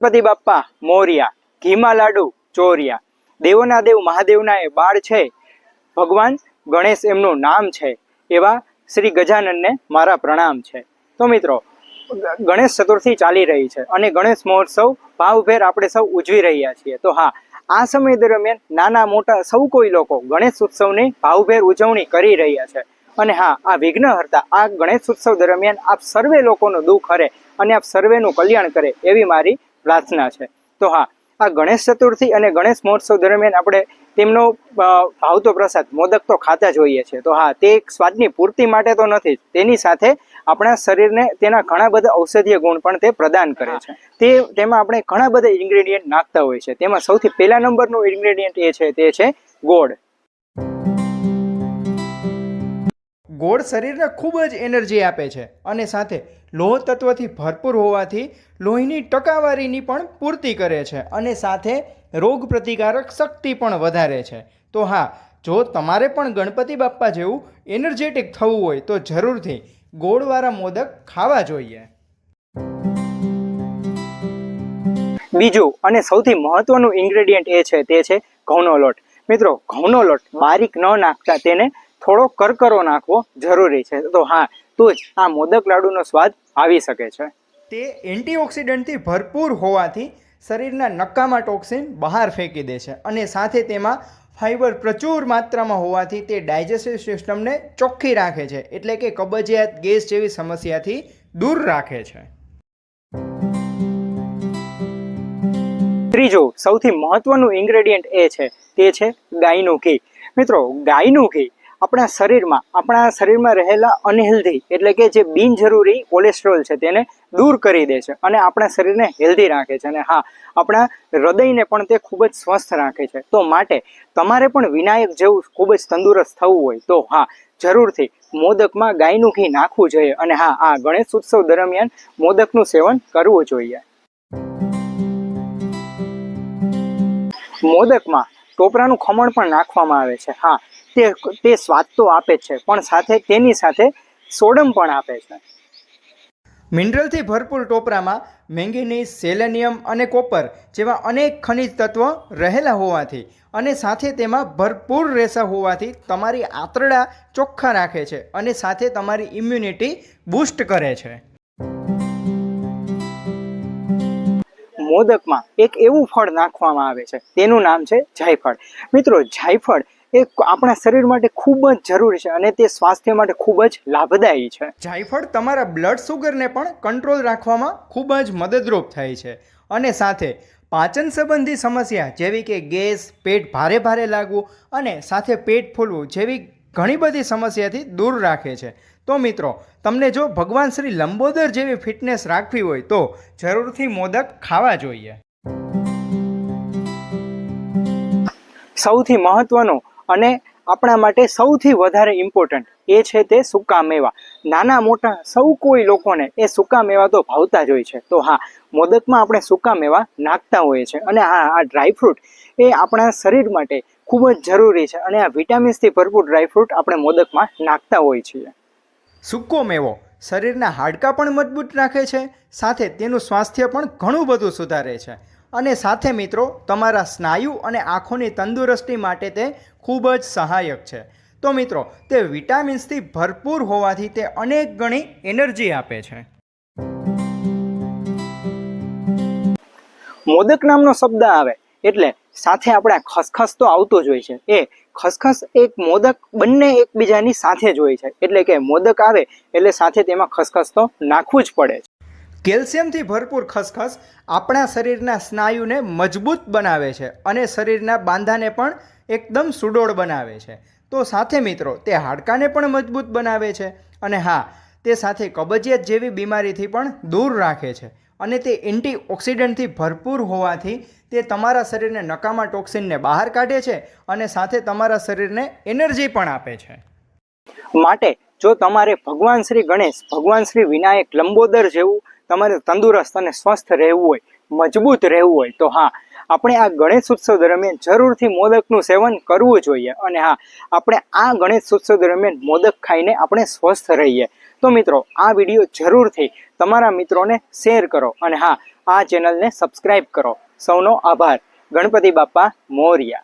ગણપતિ બાપ્પા મોર્યા, ઘીમાં લાડુ ચોર્યા, દેવોના દેવ મહાદેવના એ બાળ છે, ભગવાન ગણેશ એમનું નામ છે, એવા શ્રી ગજાનનને મારા પ્રણામ છે। તો મિત્રો, ગણેશ ચતુર્થી ચાલી રહી છે અને ગણેશ મહોત્સવ ભાવભેર આપણે સૌ ઉજવી રહ્યા છીએ। તો હા, આ સમય દરમિયાન નાના મોટા સૌ કોઈ લોકો ગણેશ ઉત્સવની ભાવભેર ઉજવણી કરી રહ્યા છે। અને હા, આ વિઘ્નહર્તા આ ગણેશ ઉત્સવ દરમિયાન આપ સર્વે લોકોનું દુઃખ હરે અને આપ સર્વેનું કલ્યાણ કરે એવી મારી પ્રાર્થના છે। તો હા, આ ગણેશ ચતુર્થી અને ગણેશ મહોત્સવ દરમિયાન આપણે તેમનો ભાવતો પ્રસાદ મોદક તો ખાતા જ હોઈએ છીએ। તો હા, તે એક સ્વાદની પૂર્તિ માટે તો નથી જ, તેની સાથે આપણા શરીરને તેના ઘણા બધા ઔષધીય ગુણ પણ તે પ્રદાન કરે છે। તેમાં આપણે ઘણા બધા ઇન્ગ્રેડિયન્ટ નાખતા હોય છે। તેમાં સૌથી પહેલા નંબરનું ઇન્ગ્રેડિયન્ટ તે છે ગોળ। ગોળ શરીરને ખૂબ જ એનર્જી આપે છે અને સાથે લોહ તત્વથી ભરપૂર હોવાથી લોહીની ટકાવારીની પણ પૂર્તિ કરે છે અને સાથે રોગ પ્રતિકારક શક્તિ પણ વધારે છે। તો હા, જો તમારે પણ ગણપતિ બાપ્પા જેવું એનર્જેટિક થવું હોય તો જરૂરથી ગોળવાળા મોદક ખાવા જોઈએ। બીજું અને સૌથી મહત્વનું ઇન્ગ્રેડિયન્ટ તે છે ઘઉંનો લોટ। મિત્રો, ઘઉંનો લોટ બારીક ન નાખતા તેને થોડો કરકરો નાખવો જરૂરી છે। તો હા, તો જ આ મોદક લાડુનો સ્વાદ આવી શકે છે। તે એન્ટીઓક્સિડન્ટથી ભરપૂર હોવાથી શરીરના નકામા ટોક્સિન બહાર ફેંકી દે છે અને સાથે તેમાં ફાઇબર પ્રચુર માત્રામાં હોવાથી તે ડાયજેસ્ટિવ સિસ્ટમને ચોખ્ખી રાખે છે, એટલે કે કબજિયાત, ગેસ જેવી સમસ્યાથી દૂર રાખે છે। ત્રીજું સૌથી મહત્વનું ઇન્ગ્રેડિયન્ટ તે છે ગાયનું ઘી। મિત્રો, ગાયનું ઘી આપણા શરીરમાં રહેલા અનહેલ્ધી એટલે કે જે બિનજરૂરી કોલેસ્ટ્રોલ છે તેને દૂર કરી દે છે અને આપણા શરીરને હેલ્ધી રાખે છે। અને હા, આપણા હૃદયને પણ તે ખૂબ જ સ્વસ્થ રાખે છે। તો માટે તમારે પણ વિનાયક જેવું ખૂબ જ તંદુરસ્ત થવું હોય તો હા, જરૂરથી મોદકમાં ગાયનું ઘી નાખવું જોઈએ। અને હા, આ ગણેશ ઉત્સવ દરમિયાન મોદકનું સેવન કરવું જોઈએ। મોદકમાં ટોપરાનું ખમણ પણ નાખવામાં આવે છે। હા, તે સ્વાદ તો આપે જ છે, પણ સાથે તેની સાથે સોડમ પણ આપે છે। મિનરલથી ભરપૂર ટોપરામાં મેંગેનીઝ, સેલેનિયમ અને કોપર જેવા અનેક ખનિજ તત્વો રહેલા હોવાથી અને સાથે તેમાં ભરપૂર રેસા હોવાથી તમારી આંતરડા ચોખ્ખા રાખે છે અને સાથે તમારી ઇમ્યુનિટી બૂસ્ટ કરે છે। મોદકમાં એક એવું ફળ નાખવામાં આવે છે, તેનું નામ છે જાયફળ। મિત્રો, જાયફળ એ આપણા શરીર માટે ખૂબ જ જરૂરી છે અને તે સ્વાસ્થ્ય માટે ખૂબ જ લાભદાયી છે। જાયફળ તમારા બ્લડ સુગરને પણ કંટ્રોલ રાખવામાં ખૂબ જ મદદરૂપ થાય છે અને સાથે પાચન સંબંધી સમસ્યા જેવી કે ગેસ, પેટ ભારે ભારે લાગવું અને સાથે પેટ ફૂલવું જેવી ઘણી બધી સમસ્યાથી દૂર રાખે છે। તો મિત્રો, તમને જો ભગવાન શ્રી લંબોદર જેવી ફિટનેસ રાખવી હોય તો જરૂરથી મોદક ખાવા જોઈએ। સૌથી મહત્વનું અને આપણા માટે સૌથી વધારે ઇમ્પોર્ટન્ટ તે સૂકા મેવા। નાના મોટા સૌ કોઈ લોકોને એ સૂકા મેવા તો ભાવતા જ હોય છે। તો હા, મોદકમાં આપણે સૂકા મેવા નાખતા હોઈએ છીએ। અને હા, આ ડ્રાયફ્રૂટ એ આપણા શરીર માટે ખૂબ જ જરૂરી છે અને આ વિટામિન્સથી ભરપૂર ડ્રાયફ્રૂટ આપણે મોદકમાં નાખતા હોઈએ છીએ। સૂકો મેવો શરીરના હાડકાં પણ મજબૂત રાખે છે, સાથે તેનું સ્વાસ્થ્ય પણ ઘણું બધું સુધારે છે અને સાથે મિત્રો, તમારા સ્નાયુ અને આંખોની તંદુરસ્તી માટે તે ખૂબ જ સહાયક છે। તો મિત્રો, તે વિટામિન્સથી ભરપૂર હોવાથી તે અનેક ગણી એનર્જી આપે છે। મોદક નામનો શબ્દ આવે એટલે સાથે આપણે ખસખસ તો આવતું જ હોય છે। એ ખસખસ એક મોદક બંને એકબીજાની સાથે જ હોય છે, એટલે કે મોદક આવે એટલે સાથે તેમાં ખસખસ તો નાખવું જ પડે છે। કેલ્શિયમથી ભરપૂર ખસખસ આપણા શરીરના સ્નાયુને મજબૂત બનાવે છે અને શરીરના બાંધાને પણ એકદમ સુડોળ બનાવે છે। તો સાથે મિત્રો, તે હાડકાને પણ મજબૂત બનાવે છે અને હા, તે સાથે કબજિયાત જેવી બીમારીથી પણ દૂર રાખે છે અને તે એન્ટીઓક્સિડન્ટથી ભરપૂર હોવાથી તે તમારા શરીરને નકામા ટોક્સિનને બહાર કાઢે છે અને સાથે તમારા શરીરને એનર્જી પણ આપે છે। માટે જો તમારે ભગવાન શ્રી ગણેશ, ભગવાન શ્રી વિનાયક, લંબોદર જેવું તમારે તંદુરસ્ત અને સ્વસ્થ રહેવું હોય, મજબૂત રહેવું હોય તો હા, આપણે આ ગણેશ ઉત્સવ દરમિયાન જરૂરથી મોદકનું સેવન કરવું જોઈએ। અને હા, આપણે આ ગણેશ ઉત્સવ દરમિયાન મોદક ખાઈને આપણે સ્વસ્થ રહીએ। તો મિત્રો, આ વિડીયો જરૂરથી તમારા મિત્રોને શેર કરો અને હા, આ ચેનલને સબસ્ક્રાઈબ કરો. સૌનો આભાર. ગણપતિ બાપ્પા મોરયા.